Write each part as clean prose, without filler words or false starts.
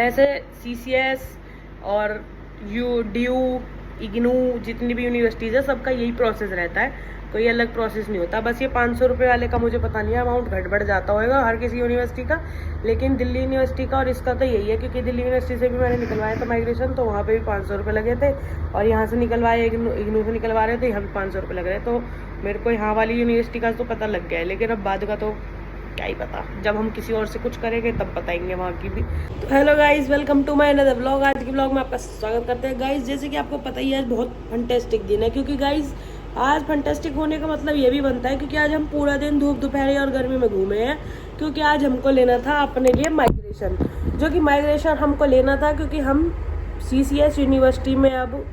वैसे CCS और DU, IGNOU, जितनी भी यूनिवर्सिटीज़ है सबका यही प्रोसेस रहता है, कोई अलग प्रोसेस नहीं होता। बस ये 500 रुपये वाले का मुझे पता नहीं है, अमाउंट घट बढ़ जाता होगा हर किसी यूनिवर्सिटी का, लेकिन दिल्ली यूनिवर्सिटी का और इसका तो यही है, क्योंकि दिल्ली यूनिवर्सिटी से भी मैंने निकलवाया था माइग्रेशन, तो वहाँ पे भी 500 रुपये लगे थे, और यहाँ से निकलवाए इग्नू से निकलवा रहे थे, यहाँ भी 500 रुपये लग रहे। तो मेरे को यहाँ वाली यूनिवर्सिटी का तो पता लग गया है, लेकिन अब बाद का तो क्या ही पता, जब हम किसी और से कुछ करेंगे तब बताएंगे वहाँ की भी। तो hello guys, welcome to my another vlog. आज के व्लॉग में आपका स्वागत करते हैं गाइज। जैसे कि आपको पता ही है, आज बहुत फंटेस्टिक दिन है, क्योंकि गाइज आज फंटेस्टिक होने का मतलब ये भी बनता है क्योंकि आज हम पूरा दिन धूप दोपहर और गर्मी में घूमे हैं, क्योंकि आज हमको लेना था अपने लिए माइग्रेशन, जो कि माइग्रेशन हमको लेना था क्योंकि हम CCS यूनिवर्सिटी में अब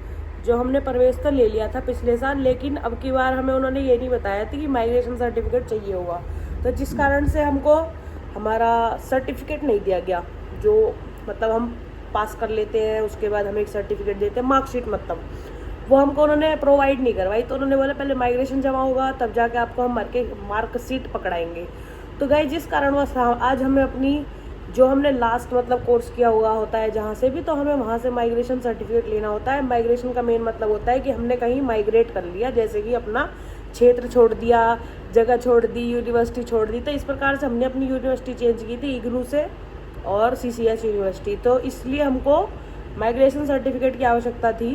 जो हमने प्रवेश तो ले लिया था पिछले साल, लेकिन अब की बार हमें उन्होंने ये नहीं बताया था कि माइग्रेशन सर्टिफिकेट चाहिए होगा, तो जिस कारण से हमको हमारा सर्टिफिकेट नहीं दिया गया, जो मतलब हम पास कर लेते हैं उसके बाद हमें एक सर्टिफिकेट देते हैं, मार्कशीट मतलब, वो हमको उन्होंने प्रोवाइड नहीं करवाई। तो उन्होंने बोला पहले माइग्रेशन जमा होगा तब जाके आपको हम मार्कशीट पकड़ाएंगे। तो गाइस जिस कारणवश आज हमें अपनी जो हमने लास्ट मतलब कोर्स किया हुआ होता है जहाँ से भी, तो हमें वहाँ से माइग्रेशन सर्टिफिकेट लेना होता है। माइग्रेशन का मेन मतलब होता है कि हमने कहीं माइग्रेट कर लिया, जैसे कि अपना क्षेत्र छोड़ दिया, जगह छोड़ दी, यूनिवर्सिटी छोड़ दी। तो इस प्रकार से हमने अपनी यूनिवर्सिटी चेंज की थी इग्नू से और CCS यूनिवर्सिटी, तो इसलिए हमको माइग्रेशन सर्टिफिकेट की आवश्यकता थी।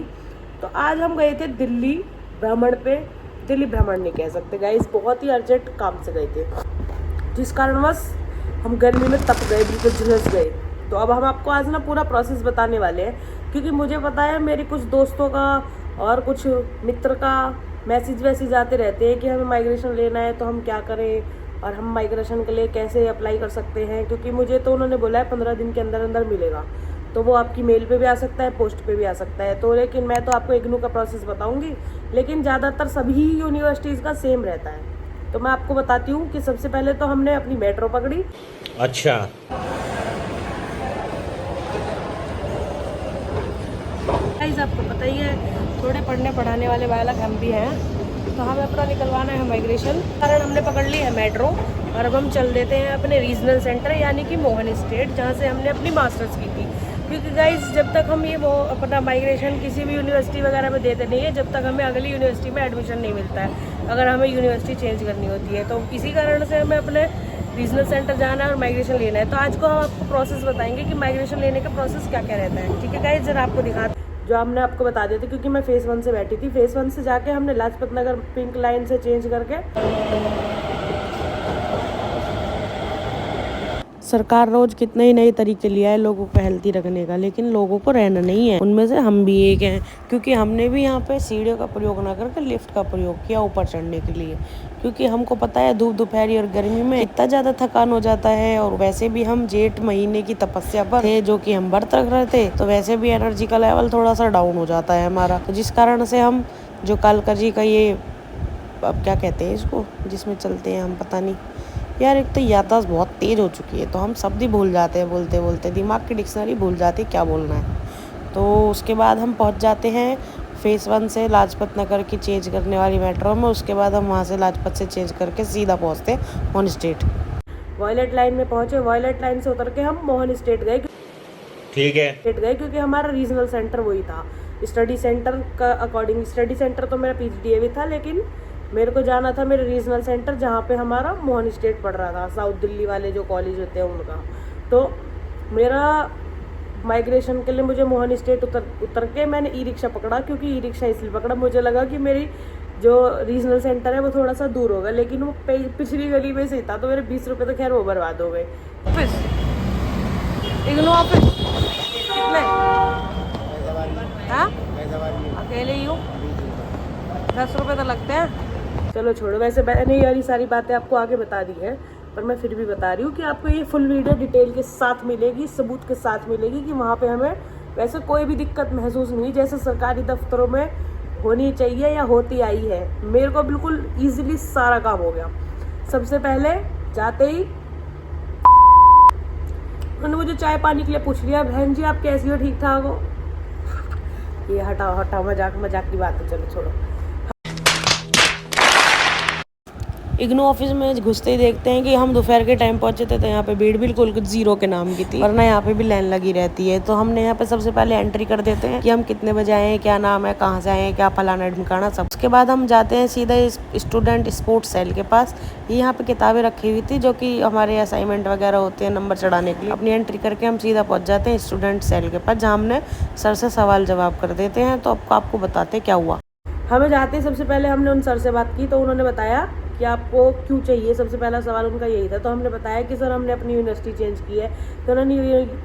तो आज हम गए थे दिल्ली भ्रमण पे, दिल्ली भ्रमण नहीं कह सकते गाइस, बहुत ही अर्जेंट काम से गए थे, जिस कारणवश हम गर्मी में तप गए, बिल्कुल झुलस गए। तो अब हम आपको आज ना पूरा प्रोसेस बताने वाले हैं, क्योंकि मुझे पता है मेरे कुछ दोस्तों का और कुछ मित्र का मैसेज आते रहते हैं कि हमें माइग्रेशन लेना है तो हम क्या करें और हम माइग्रेशन के लिए कैसे अप्लाई कर सकते हैं, क्योंकि मुझे तो उन्होंने बोला है 15 दिन के अंदर अंदर मिलेगा, तो वो आपकी मेल पे भी आ सकता है, पोस्ट पे भी आ सकता है। तो लेकिन मैं तो आपको इग्नू का प्रोसेस बताऊंगी, लेकिन ज़्यादातर सभी यूनिवर्सिटीज़ का सेम रहता है। तो मैं आपको बताती हूँ कि सबसे पहले तो हमने अपनी मेट्रो पकड़ी। अच्छा, गाइस आपको पता ही है, थोड़े पढ़ने पढ़ाने वाले बालक हम भी हैं, तो हमें अपना निकलवाना है माइग्रेशन, कारण हमने पकड़ ली है मेट्रो, और अब हम चल देते हैं अपने रीजनल सेंटर यानी कि मोहन स्टेट, जहाँ से हमने अपनी मास्टर्स की थी। क्योंकि गाइस जब तक हम ये वो अपना माइग्रेशन किसी भी यूनिवर्सिटी वगैरह में देते नहीं है, जब तक हमें अगली यूनिवर्सिटी में एडमिशन नहीं मिलता है, अगर हमें यूनिवर्सिटी चेंज करनी होती है। तो इसी कारण से हमें अपने रीजनल सेंटर जाना है और माइग्रेशन लेना है। तो आज को हम आपको प्रोसेस बताएंगे कि माइग्रेशन लेने का प्रोसेस क्या क्या रहता है। ठीक है गाइस, जरा आपको दिखाते जो हमने आपको बता दिया था, क्योंकि मैं फेज़ 1 से बैठी थी। फेज़ 1 से जाके हमने लाजपत नगर पिंक लाइन से चेंज करके, सरकार रोज कितने ही नए तरीके लिया है लोगों को हेल्थी रखने का, लेकिन लोगों को रहना नहीं है। उनमें से हम भी एक हैं, क्योंकि हमने भी यहाँ पे सीढ़ियों का प्रयोग ना करके लिफ्ट का प्रयोग किया ऊपर चढ़ने के लिए, क्योंकि हमको पता है धूप दोपहरी और गर्मी में इतना ज़्यादा थकान हो जाता है, और वैसे भी हम जेठ महीने की तपस्या पर थे, जो कि हम व्रत रख रहे थे, तो वैसे भी एनर्जी का लेवल थोड़ा सा डाउन हो जाता है हमारा। तो जिस कारण से हम जो कालकाजी का ये अब क्या कहते हैं इसको, जिसमें चलते हैं हम, पता नहीं यार, एक तो याददाश्त बहुत तेज़ हो चुकी है, तो हम शब्द ही भूल जाते हैं बोलते बोलते, दिमाग की डिक्शनरी भूल जाती है क्या बोलना है। तो उसके बाद हम पहुंच जाते हैं फेज़ 1 से लाजपत नगर की चेंज करने वाली मेट्रो में। उसके बाद हम वहां से लाजपत से चेंज करके सीधा पहुंचते हैं मोहन स्टेट। वॉयलेट लाइन में पहुंचे, वॉयलेट लाइन से उतर के हम मोहन स्टेट गए। ठीक है, क्योंकि हमारा रीजनल सेंटर वही था। स्टडी सेंटर का अकॉर्डिंग, स्टडी सेंटर तो मेरा PGDA था, लेकिन मेरे को जाना था मेरे रीजनल सेंटर, जहाँ पे हमारा मोहन स्टेट पढ़ रहा था, साउथ दिल्ली वाले जो कॉलेज होते हैं उनका। तो मेरा माइग्रेशन के लिए मुझे मोहन स्टेट उतर के मैंने ई-रिक्शा पकड़ा, क्योंकि ई-रिक्शा इसलिए पकड़ा, मुझे लगा कि मेरी जो रीजनल सेंटर है वो थोड़ा सा दूर होगा, लेकिन वो पिछली गली में से था, तो मेरे 20 रुपये तो खैर वो बर्बाद हो गए। इग्नू ऑफिस कितने? हाँ, अकेले ही हूँ, 10 रुपये तो लगते हैं। चलो छोड़ो, वैसे मैंने ये सारी बातें आपको आगे बता दी है, पर मैं फिर भी बता रही हूँ कि आपको ये फुल वीडियो डिटेल के साथ मिलेगी, सबूत के साथ मिलेगी कि वहाँ पे हमें वैसे कोई भी दिक्कत महसूस नहीं, जैसे सरकारी दफ्तरों में होनी चाहिए या होती आई है। मेरे को बिल्कुल ईजिली सारा काम हो गया। सबसे पहले जाते ही उन्होंने मुझे चाय पानी के लिए पूछ लिया, बहन जी आप कैसी हो, ठीक ठाक हो। ये हटाओ मजाक की बात है, चलो छोड़ो। इग्नू ऑफिस में घुसते ही देखते हैं कि हम दोपहर के टाइम पहुंचे थे, तो यहाँ पे भीड़ बिल्कुल कुछ जीरो के नाम की थी, वरना यहाँ पे भी लाइन लगी रहती है। तो हमने यहाँ पे सबसे पहले एंट्री कर देते हैं कि हम कितने बजे आए हैं, क्या नाम है, कहाँ से आए हैं, क्या फलाना एडमिट करना सब। उसके बाद हम जाते हैं सीधा स्टूडेंट स्पोर्ट्स सेल के पास। ये यहाँ पे किताबें रखी हुई थी जो कि हमारे असाइनमेंट वगैरह होते हैं नंबर चढ़ाने के लिए। अपनी एंट्री करके हम सीधा पहुँच जाते हैं स्टूडेंट सेल के पास, जहाँ हमने सर से सवाल जवाब कर देते हैं। तो आपको बताते क्या हुआ। हमें जाते सबसे पहले हमने उन सर से बात की, तो उन्होंने बताया कि आपको क्यों चाहिए। सबसे पहला सवाल उनका यही था। तो हमने बताया कि सर हमने अपनी यूनिवर्सिटी चेंज की है। तो उन्होंने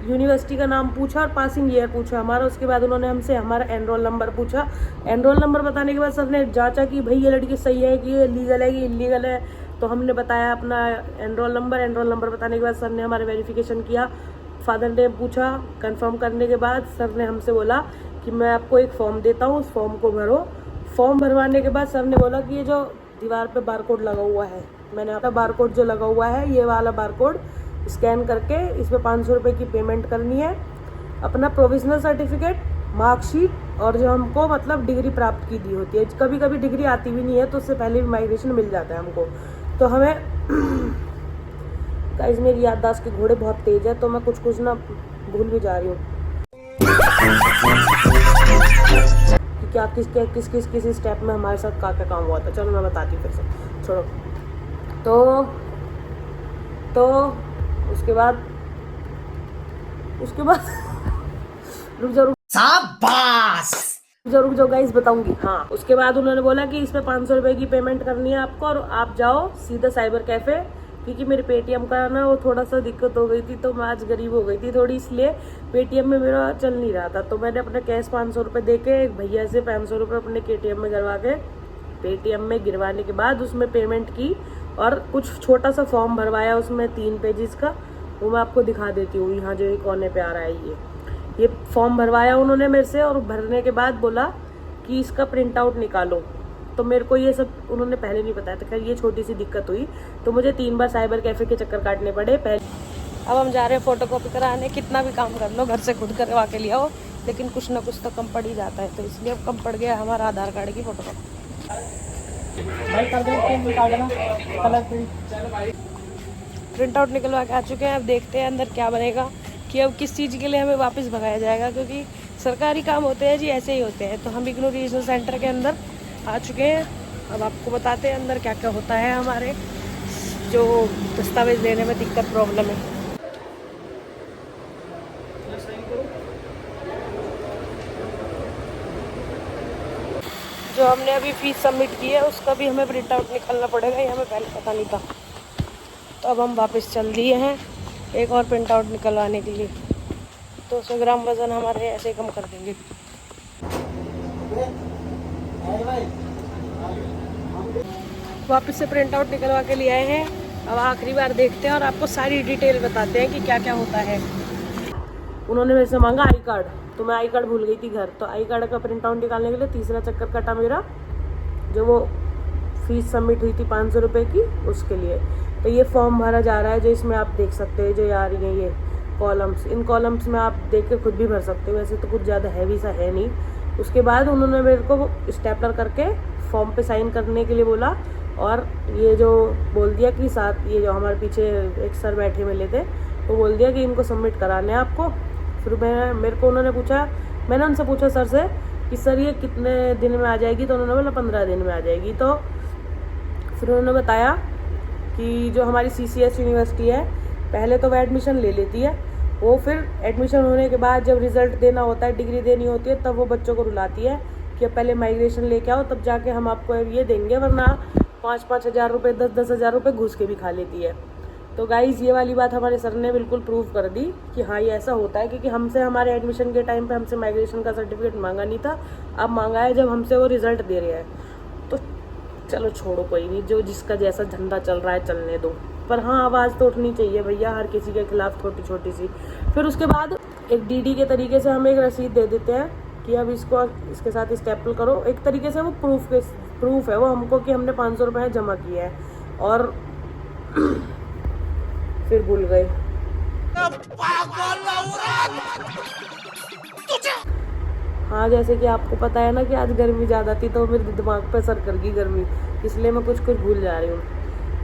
यूनिवर्सिटी का नाम पूछा और पासिंग ईयर पूछा हमारा। उसके बाद उन्होंने हमसे हमारा एनरोल नंबर पूछा। एनरोल नंबर बताने के बाद सर ने जांचा कि भाई ये लड़की सही है कि ये लीगल है कि इलीगल है। तो हमने बताया अपना एनरोल नंबर बताने के बाद सर ने हमारा वेरिफिकेशन किया, फादर नेम पूछा। कंफर्म करने के बाद सर ने हमसे बोला कि मैं आपको एक फॉर्म देता हूँ, उस फॉर्म को भरो। फॉर्म भरवाने के बाद सर ने बोला कि ये जो दीवार पे बारकोड लगा हुआ है, मैंने आपका बारकोड जो लगा हुआ है, ये वाला बारकोड स्कैन करके इसमें 500 रुपये की पेमेंट करनी है। अपना प्रोविजनल सर्टिफिकेट, मार्कशीट और जो हमको मतलब डिग्री प्राप्त की दी होती है, कभी कभी डिग्री आती भी नहीं है तो उससे पहले भी माइग्रेशन मिल जाता है हमको। तो हमें गाइस मेरी याददाश्त के घोड़े बहुत तेज है, तो मैं कुछ ना भूल भी जा रही हूँ। क्या किस स्टेप में हमारे साथ क्या काम हुआ था। चलो मैं बताती हूँ फिर से, छोड़ो। तो उसके बाद रुक जाओ गाइस, बताऊंगी। हाँ, उसके बाद उन्होंने बोला कि इसमें 500 रुपये की पेमेंट करनी है आपको और आप जाओ सीधा साइबर कैफे, क्योंकि मेरे पेटीएम का ना वो थोड़ा सा दिक्कत हो गई थी, तो मैं आज गरीब हो गई थी थोड़ी, इसलिए पेटीएम में मेरा चल नहीं रहा था। तो मैंने अपना कैश 500 रुपये दे के एक भैया से 500 रुपये अपने पेटीएम में गिरवा के, पेटीएम में गिरवाने के बाद उसमें पेमेंट की और कुछ छोटा सा फॉर्म भरवाया, उसमें 3 पेजेस का। वो मैं आपको दिखा देती हूँ, यहाँ जो कोने पे आ रहा है ये फॉर्म भरवाया उन्होंने मेरे से। और भरने के बाद बोला कि इसका प्रिंट आउट निकालो। तो मेरे को ये सब उन्होंने पहले नहीं बताया था। खैर ये छोटी सी दिक्कत हुई, तो मुझे 3 बार साइबर कैफे के चक्कर काटने पड़े पहले। अब हम जा रहे हैं फोटो कॉपी कराने। कितना भी काम कर लो, घर से खुद करवा के लिया हो, लेकिन कुछ ना कुछ तो कम पड़ ही जाता है। तो इसलिए अब कम पड़ गया हमारा आधार कार्ड की फोटो कॉपी। प्रिंट आउट निकलवा के आ चुके हैं। अब देखते हैं अंदर क्या बनेगा, कि अब किस चीज़ के लिए हमें वापस भगाया जाएगा, क्योंकि सरकारी काम होते हैं जी, ऐसे ही होते हैं। तो हम इग्नू रीजनल सेंटर के अंदर आ चुके हैं। अब आपको बताते हैं अंदर क्या क्या होता है, हमारे जो दस्तावेज लेने में दिक्कत प्रॉब्लम है। जो हमने अभी फीस सबमिट की है उसका भी हमें प्रिंट आउट निकालना पड़ेगा, ये हमें पहले पता नहीं था। तो अब हम वापस चल दिए हैं एक और प्रिंट आउट निकलवाने के लिए। 200 ग्राम वज़न हमारे ऐसे कम कर देंगे। वापस से प्रिंट आउट निकलवा के लिए आए हैं। अब आखिरी बार देखते हैं और आपको सारी डिटेल बताते हैं कि क्या क्या होता है। उन्होंने मेरे से मांगा आई कार्ड, तो मैं आई कार्ड भूल गई थी घर। तो आई कार्ड का प्रिंट आउट निकालने के लिए तीसरा चक्कर कटा मेरा, जो वो फीस सबमिट हुई थी 500 रुपये की, उसके लिए। तो ये फॉर्म भरा जा रहा है, जो इसमें आप देख सकते हैं, जो आ रही हैं ये कॉलम्स। इन कॉलम्स में आप देख के खुद भी भर सकते हो, वैसे तो कुछ ज़्यादा हैवी सा है नहीं। उसके बाद उन्होंने मेरे को स्टेपलर करके फॉर्म पे साइन करने के लिए बोला, और ये जो बोल दिया कि साथ ये जो हमारे पीछे एक सर बैठे मिले थे, वो बोल दिया कि इनको सबमिट कराने हैं आपको। फिर मेरे को उन्होंने पूछा, मैंने उनसे पूछा सर से कि सर ये कितने दिन में आ जाएगी। तो उन्होंने बोला 15 दिन में आ जाएगी। तो फिर उन्होंने बताया कि जो हमारी CCS यूनिवर्सिटी है, पहले तो वो एडमिशन ले लेती है, वो फिर एडमिशन होने के बाद जब रिज़ल्ट देना होता है, डिग्री देनी होती है, तब वो बच्चों को रुलाती है कि पहले माइग्रेशन लेके आओ, तब जाके हम आपको ये देंगे, वरना 5-5 हज़ार रुपये 10-10 हज़ार रुपये घुस के भी खा लेती है। तो गाइज़ ये वाली बात हमारे सर ने बिल्कुल प्रूव कर दी कि हाँ ये ऐसा होता है, क्योंकि हमसे हमारे एडमिशन के टाइम पे हमसे माइग्रेशन का सर्टिफिकेट मांगा नहीं था, अब मांगा है जब हमसे वो रिज़ल्ट दे रहे हैं। तो चलो छोड़ो, कोई नहीं, जो जिसका जैसा धंधा चल रहा है चलने दो। पर हाँ, आवाज़ तो उठनी चाहिए भैया हर किसी के खिलाफ, छोटी छोटी सी। फिर उसके बाद एक DD के तरीके से हमें एक रसीद दे देते हैं कि अब इसको इसके साथ स्टेपल करो। एक तरीके से वो प्रूफ है वो हमको कि हमने 500 रुपये जमा किया है। और फिर भूल गए। हाँ, जैसे कि आपको पता है ना कि आज गर्मी ज़्यादा थी, तो मेरे दिमाग पे असर कर गई गर्मी, इसलिए मैं कुछ भूल जा रही हूँ।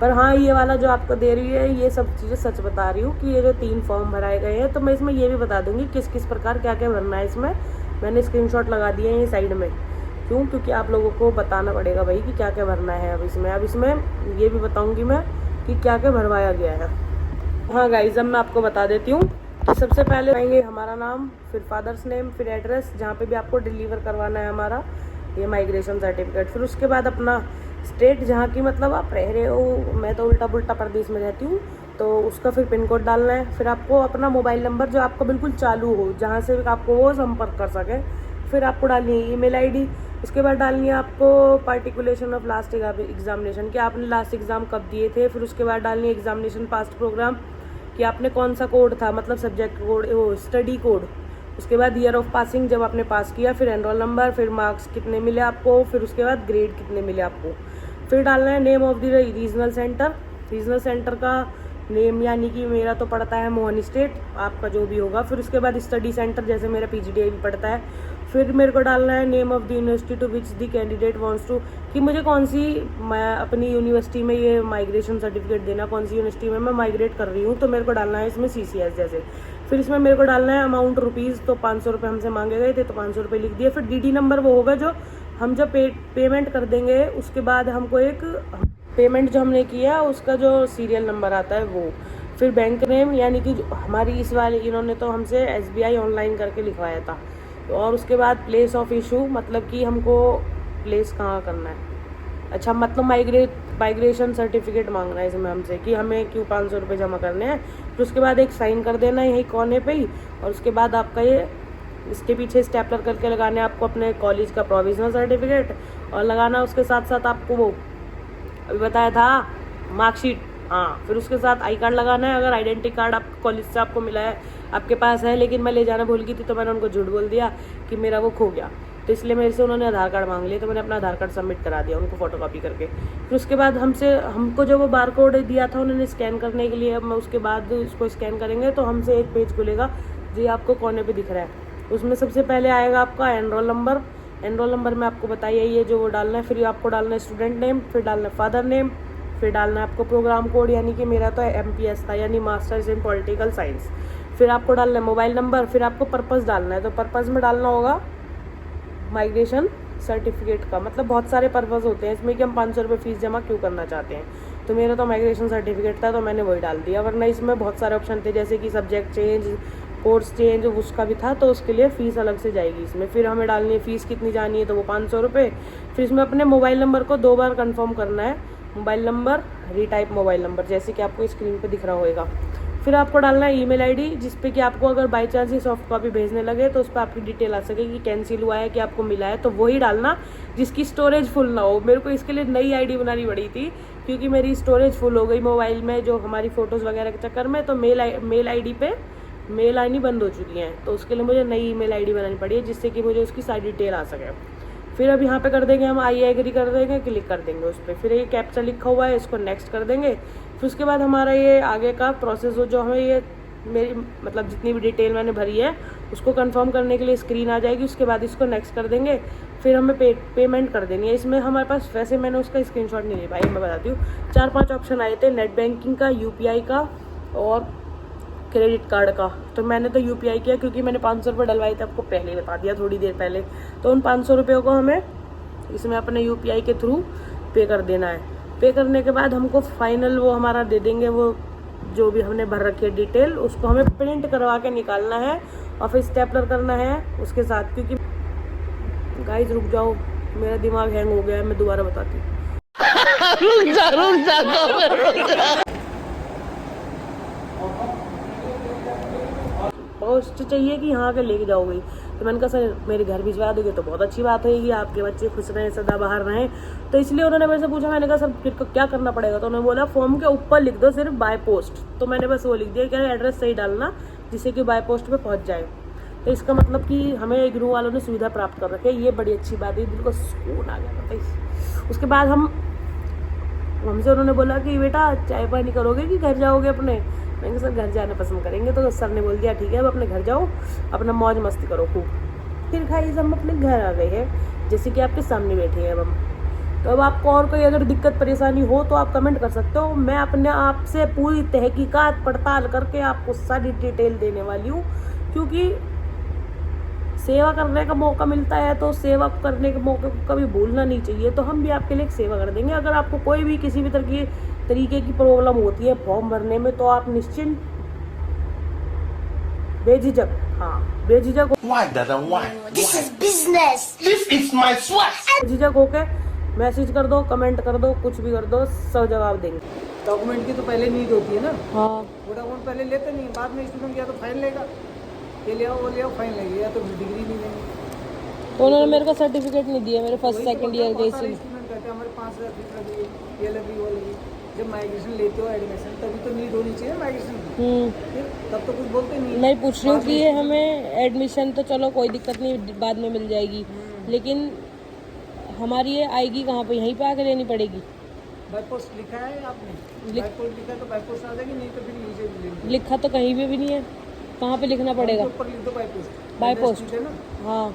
पर हाँ, ये वाला जो आपको दे रही है ये सब चीज़ें सच बता रही हूँ कि ये जो 3 फॉर्म भराए गए हैं, तो मैं इसमें ये भी बता दूंगी किस किस प्रकार क्या क्या भरना है। इसमें मैंने स्क्रीनशॉट लगा दिए हैं ये साइड में, क्यों? क्योंकि आप लोगों को बताना पड़ेगा भाई कि क्या क्या भरना है। अब इसमें ये भी बताऊँगी मैं कि क्या क्या भरवाया गया है। हाँ गाइज, अब मैं आपको बता देती हूँ कि सबसे पहले आएंगे हमारा नाम, फिर फादर्स नेम, फिर एड्रेस जहाँ पे भी आपको डिलीवर करवाना है हमारा ये माइग्रेशन सर्टिफिकेट, फिर उसके बाद अपना स्टेट जहाँ की मतलब आप रह रहे हो। मैं तो उल्टा पुल्टा प्रदेश में रहती हूँ, तो उसका फिर पिन कोड डालना है। फिर आपको अपना मोबाइल नंबर जो आपका बिल्कुल चालू हो, जहाँ से आपको वो संपर्क कर सके। फिर आपको डालनी है ईमेल आईडी। उसके बाद डालनी है आपको पार्टिकुलेशन ऑफ लास्ट एग्जामिनेशन, कि आपने लास्ट एग्ज़ाम कब दिए थे। फिर उसके बाद डालनी है एग्जामिनेशन पास्ट प्रोग्राम, कि आपने कौन सा कोड था, मतलब सब्जेक्ट कोड, वो स्टडी कोड। उसके बाद ईयर ऑफ पासिंग, जब आपने पास किया। फिर एनरोल नंबर, फिर मार्क्स कितने मिले आपको, फिर उसके बाद ग्रेड कितने मिले आपको। फिर डालना है name of the regional centre, regional centre का नेम, यानी कि मेरा तो पड़ता है मोहन स्टेट, आपका जो भी होगा। फिर उसके बाद स्टडी सेंटर, जैसे मेरा PGDI भी पड़ता है। फिर मेरे को डालना है name of the university to which the candidate wants to, कि मुझे कौन सी, मैं अपनी यूनिवर्सिटी में ये माइग्रेशन सर्टिफिकेट देना, कौन सी यूनिवर्सिटी में मैं माइग्रेट कर रही हूँ, तो मेरे को डालना है इसमें CCS जैसे। फिर इसमें मेरे को डालना है अमाउंट रुपीज़, तो 500 रुपये हमसे मांगे गए थे, तो 500 रुपये लिख दिए। फिर DD नंबर वो होगा जो हम जब पेमेंट कर देंगे, उसके बाद हमको एक पेमेंट जो हमने किया उसका जो सीरियल नंबर आता है वो। फिर बैंक नेम, यानी कि हमारी इस वाले इन्होंने तो हमसे SBI ऑनलाइन करके लिखवाया था। और उसके बाद प्लेस ऑफ इशू, मतलब कि हमको प्लेस कहाँ करना है। अच्छा, मतलब माइग्रेशन सर्टिफिकेट मांगना है इसमें हमसे, कि हमें क्यों 500 रुपये जमा करने हैं। फिर उसके बाद एक साइन कर देना है यही कोने पे ही। और उसके बाद आपका ये इसके पीछे स्टेपलर करके लगाना है आपको अपने कॉलेज का प्रोविजनल सर्टिफिकेट, और लगाना उसके साथ साथ आपको वो अभी बताया था मार्कशीट। हाँ, फिर उसके साथ आई कार्ड लगाना है। अगर आइडेंटिटी कार्ड आपको कॉलेज से आपको मिला है, आपके पास है, लेकिन मैं ले जाना भूल गई थी, तो मैंने उनको झूठ बोल दिया कि मेरा वो खो गया, तो इसलिए मेरे से उन्होंने आधार कार्ड मांग लिया, तो मैंने अपना आधार कार्ड सबमिट करा दिया उनको फोटोकॉपी करके। फिर उसके बाद हमको जो वो बार कोड दिया था उन्होंने स्कैन करने के लिए, अब मैं उसके बाद इसको स्कैन करेंगे तो हमसे एक पेज खुलेगा जो आपको कोने पे दिख रहा है। उसमें सबसे पहले आएगा आपका एनरोल नंबर। एनरोल नंबर में आपको बताइए ये जो वो डालना है। फिर आपको डालना है स्टूडेंट नेम, फिर डालना है फादर नेम, फिर डालना है आपको प्रोग्राम कोड, यानी कि मेरा तो MPS था, यानी मास्टर्स इन पॉलिटिकल साइंस। फिर आपको डालना है मोबाइल नंबर। फिर आपको पर्पस डालना है, तो पर्पस में डालना होगा माइग्रेशन सर्टिफिकेट का, मतलब बहुत सारे पर्पस होते हैं इसमें कि हम 500 रुपये फीस जमा क्यों करना चाहते हैं। तो मेरा तो माइग्रेशन सर्टिफिकेट था, तो मैंने वही डाल दिया। वरना इसमें बहुत सारे ऑप्शन थे, जैसे कि सब्जेक्ट चेंज, कोर्स चेंज, उसका भी था, तो उसके लिए फ़ीस अलग से जाएगी इसमें। फिर हमें डालनी है फ़ीस कितनी जानी है, तो वो 500 रुपये। फिर इसमें अपने मोबाइल नंबर को 2 बार कंफर्म करना है, mobile number, retype mobile number, जैसे कि आपको स्क्रीन पे दिख रहा होगा। फिर आपको डालना है ईमेल आईडी, जिसपे कि आपको अगर by chance he soft copy भेजने लगे तो उस पर आपकी डिटेल आ सके कि कैंसिल हुआ है कि आपको मिला है, तो वही डालना जिसकी स्टोरेज फुल ना हो। मेरे को इसके लिए नई आईडी बनानी पड़ी थी, क्योंकि मेरी स्टोरेज फुल हो गई मोबाइल में जो हमारी फ़ोटोज़ वगैरह के चक्कर में, तो मेल आई डी पे मेल आईडी बंद हो चुकी हैं, तो उसके लिए मुझे नई ईमेल आईडी बनानी पड़ी है, जिससे कि मुझे उसकी सारी डिटेल आ सके। फिर अब यहाँ पे कर देंगे हम आई एग्री कर देंगे, क्लिक कर देंगे उस पर। फिर ये कैप्चा लिखा हुआ है, इसको नेक्स्ट कर देंगे। फिर उसके बाद हमारा ये आगे का प्रोसेस हो, जो हमें ये मेरी मतलब जितनी भी डिटेल मैंने भरी है उसको कंफर्म करने के लिए स्क्रीन आ जाएगी। उसके बाद इसको नेक्स्ट कर देंगे। फिर हमें पेमेंट कर देनी है। इसमें हमारे पास, वैसे मैंने उसका स्क्रीनशॉट नहीं ले पाई, मैं बताती हूँ। 4-5 ऑप्शन आए थे, नेट बैंकिंग का, UPI का और क्रेडिट कार्ड का। तो मैंने तो UPI किया, क्योंकि मैंने 500 रुपये डलवाए थे, आपको पहले ही बता दिया थोड़ी देर पहले। तो उन 500 रुपये को हमें इसमें अपने UPI के थ्रू पे कर देना है। पे करने के बाद हमको फाइनल वो हमारा दे देंगे, वो जो भी हमने भर रखी है डिटेल, उसको हमें प्रिंट करवा के निकालना है और फिर स्टेपलर करना है उसके साथ। क्योंकि गाइस रुक जाओ, मेरा दिमाग हैंग हो गया है, मैं दोबारा बताती हूँ। पोस्ट चाहिए कि यहाँ के लेके जाओगे, तो मैंने कहा सर मेरे घर भिजवा दोगे तो बहुत अच्छी बात होगी, आपके बच्चे खुश रहें, सदा बाहर रहें। तो इसलिए उन्होंने मेरे से पूछा, मैंने कहा सर फिर क्या करना पड़ेगा, तो उन्होंने बोला फॉर्म के ऊपर लिख दो सिर्फ बाय पोस्ट। तो मैंने बस वो लिख दिया, क्या एड्रेस सही डालना जिससे कि बाय पोस्ट पे पहुँच जाए। तो इसका मतलब कि हमें इग्नू वालों ने सुविधा प्राप्त कर रखी है, ये बड़ी अच्छी बात है, दिल को सुकून आ गया था। उसके बाद हमसे उन्होंने बोला कि बेटा चाय पानी करोगे कि घर जाओगे अपने। मैंने सर घर जाना पसंद करेंगे। तो सर ने बोल दिया ठीक है अब अपने घर जाओ, अपना मौज मस्ती करो खूब। फिर गाइस हम अपने घर आ गए हैं, जैसे कि आपके सामने बैठे हैं अब हम। तो अब आपको और कोई अगर दिक्कत परेशानी हो तो आप कमेंट कर सकते हो। मैं अपने आप से पूरी तहकीकात पड़ताल करके आपको सारी डिटेल देने वाली हूँ, क्योंकि सेवा करने का मौका मिलता है तो सेवा करने के मौके को कभी भूलना नहीं चाहिए। तो हम भी आपके लिए एक सेवा कर देंगे। अगर आपको कोई भी किसी भी तरीके की प्रॉब्लम होती है फॉर्म भरने में, तो आप निश्चिंत बेझिझक बेझिझक Why, Dada? Why? This is business. This is my swag. बेझिझक होके मैसेज कर दो, कमेंट कर दो, कुछ भी कर दो, सब जवाब देंगे। डॉक्यूमेंट की तो पहले नीड होती है ना, हाँ, वो डॉक्यूमेंट पहले लेते नहीं, बाद में स्टूडेंट या तो फाइन लेगा, ये ले आओ वो ले आओ, फाइन लगेगा, या तो डिग्री नहीं देंगे। तो उन्होंने मेरे को सर्टिफिकेट नहीं दिया मेरे फर्स्ट सेकंड ईयर के। इसी स्टूडेंट कहते हैं हमारे 5,000 फीस लगी, ये लगी वो लगी। जब माइग्रेशन लेते हो एडमिशन, तभी तो नीड होनी चाहिए माइग्रेशन की, तब तो कुछ बोलते नहीं। मैं पूछ रही हूँ कि ये हमें एडमिशन तो चलो कोई दिक्कत नहीं, बाद में मिल जाएगी, लेकिन हमारी ये आएगी कहाँ पे? यहीं पे आके लेनी पड़ेगी। बाई पोस्ट लिखा है आपने? बाई पोस्ट लिखा है तो बाई पोस्ट आ जाएगी, नहीं तो फिर नीचे मिलेगी। लिखा तो कहीं पे भी नहीं है, कहाँ पे लिखना पड़ेगा? ऊपर लिख दो बाई पोस्ट। बाई पोस्ट है ना? हाँ।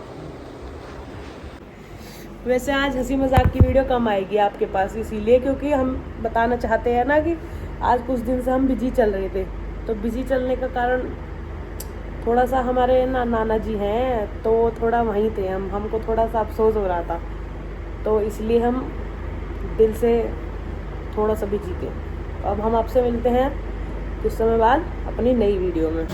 वैसे आज हंसी मजाक की वीडियो कम आएगी आपके पास, इसीलिए क्योंकि हम बताना चाहते हैं ना कि आज कुछ दिन से हम बिजी चल रहे थे। तो बिजी चलने का कारण थोड़ा सा हमारे नाना जी हैं, तो थोड़ा वहीं थे हमको थोड़ा सा अफसोस हो रहा था, तो इसलिए हम दिल से थोड़ा सा बिजी थे। अब हम आपसे मिलते हैं कुछ समय बाद अपनी नई वीडियो में।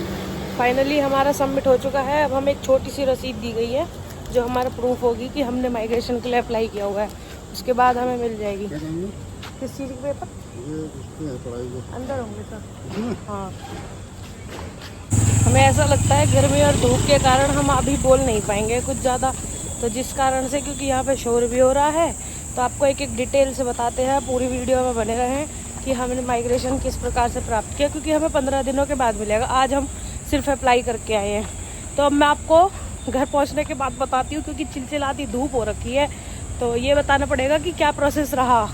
फाइनली हमारा सबमिट हो चुका है। अब हमें एक छोटी सी रसीद दी गई है जो हमारा प्रूफ होगी कि हमने माइग्रेशन के लिए अप्लाई किया हुआ है, उसके बाद हमें मिल जाएगी। किस चीज़ के पेपर? अंदर होंगे सर। हाँ, हमें ऐसा लगता है गर्मी और धूप के कारण हम अभी बोल नहीं पाएंगे कुछ ज़्यादा, तो जिस कारण से, क्योंकि यहाँ पे शोर भी हो रहा है, तो आपको एक एक डिटेल से बताते हैं। पूरी वीडियो में बने रहें कि हमने माइग्रेशन किस प्रकार से प्राप्त किया, क्योंकि हमें 15 दिनों के बाद मिलेगा। आज हम सिर्फ अप्लाई करके आए हैं। तो अब मैं आपको घर पहुंचने के बाद बताती हूँ, क्योंकि चिलचिलाती धूप हो रखी है, तो ये बताना पड़ेगा कि क्या प्रोसेस रहा।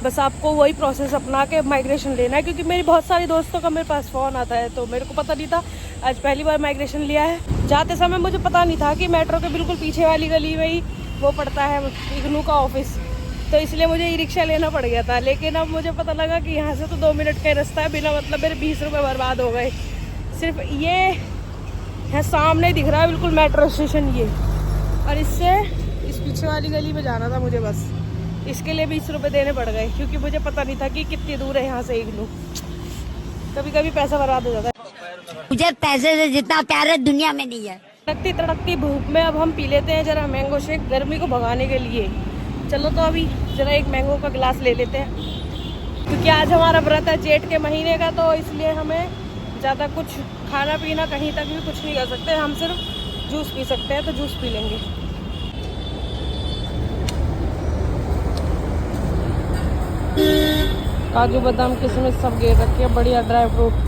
बस आपको वही प्रोसेस अपना के माइग्रेशन लेना है, क्योंकि मेरी बहुत सारी दोस्तों का मेरे पास फ़ोन आता है, तो मेरे को पता नहीं था। आज पहली बार माइग्रेशन लिया है। जाते समय मुझे पता नहीं था कि मेट्रो के बिल्कुल पीछे वाली गली में ही वो पड़ता है इग्नू का ऑफिस, तो इसलिए मुझे ई रिक्शा लेना पड़ गया था। लेकिन अब मुझे पता लगा कि यहाँ से तो 2 मिनट का ही रास्ता है, बिना मतलब मेरे 20 रुपये बर्बाद हो गए। सिर्फ ये है सामने दिख रहा है बिल्कुल मेट्रो स्टेशन ये, और इससे इस पीछे वाली गली में जाना था मुझे, बस इसके लिए 20 रुपये देने पड़ गए, क्योंकि मुझे पता नहीं था कि कितनी दूर है यहाँ से इग्नू। कभी कभी पैसा बर्बाद हो जाता है। मुझे पैसे से जितना प्यार है दुनिया में नहीं है। तड़कती तड़कती धूप में अब हम पी लेते हैं जरा मैंगो शेक, गर्मी को भगाने के लिए। चलो तो अभी जरा एक मैंगो का गिलास ले लेते हैं, क्योंकि आज हमारा व्रत है जेठ के महीने का, तो इसलिए हमें ज़्यादा कुछ खाना पीना कहीं तक भी कुछ नहीं कर सकते। हम सिर्फ जूस पी सकते हैं, तो जूस पी लेंगे। काजू बादाम किशमिश सब गिर रखे हैं, बढ़िया ड्राई फ्रूट।